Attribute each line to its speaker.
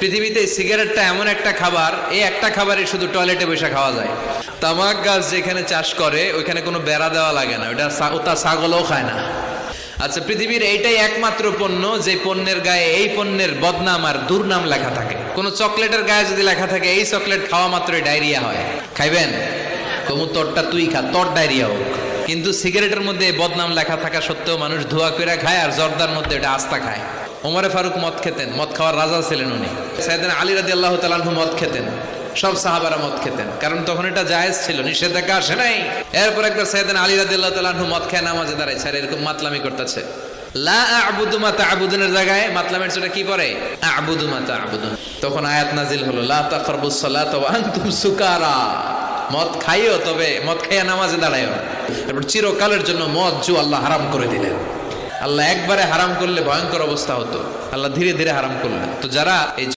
Speaker 1: পৃথিবীতে সিগারেটটা এমন একটা খাবার, এই একটা খাবারই শুধু টয়লেটে বসে খাওয়া যায়। তামাক গাছ যেখানে চাষ করে ওইখানে কোনো বেড়া দেওয়া লাগে না, ওটা ছাগলও খায় না। আচ্ছা, পৃথিবীর এইটাই একমাত্র পণ্য যে পণ্যের গায়ে এই পণ্যের বদনাম আর দুর্নাম লেখা থাকে। কোন চকলেটের গায়ে যদি লেখা থাকে এই চকলেট খাওয়া মাত্রই ডায়রিয়া হয়, খাইবেন? কমু তোরটা তুই খা, তোর ডায়রিয়া হোক। কিন্তু সিগারেটের মধ্যে বদনাম লেখা থাকা সত্ত্বেও মানুষ ধোয়া করে খায়, আর জর্দার মধ্যে এটা আস্তা খায়। ওমরে ফারুক মদ খেতেন, মদ খাওয়ার রাজা ছিলেন উনি। সাইয়েদনা আলী রাদিয়াল্লাহু তাআলা আনহু মদ খেতেন, সব সাহাবারা মদ খেতেন, কারণ তখন এটা জায়েজ ছিল, নিষেধাজ্ঞা আসে নাই। এরপর একবার সাইয়েদনা আলী রাদিয়াল্লাহু তাআলা আনহু মদ খেয়ে নামাজে দাঁড়াইছে, আর এরকম মাতলামি করতেছে। লা আ'বুদু মা তা'বুদুনের জায়গায় মাতলামের ছোটা কি পড়ে? আ'বুদু মা তা'বুদুন। তখন আয়াত নাজিল হলো, লা তাকরাবুস সালাতা ওয়া আনতুম সুকারা। মদ খাইও, তবে মদ খাইয়া নামাজে দাঁড়াইও। তারপর চিরকালের জন্য মদ জুয়া আল্লাহ হারাম করে দিলেন। আল্লাহ একবারে হারাম করলে ভয়ঙ্কর অবস্থা হতো, আল্লাহ ধীরে ধীরে হারাম করলেন। তো যারা এই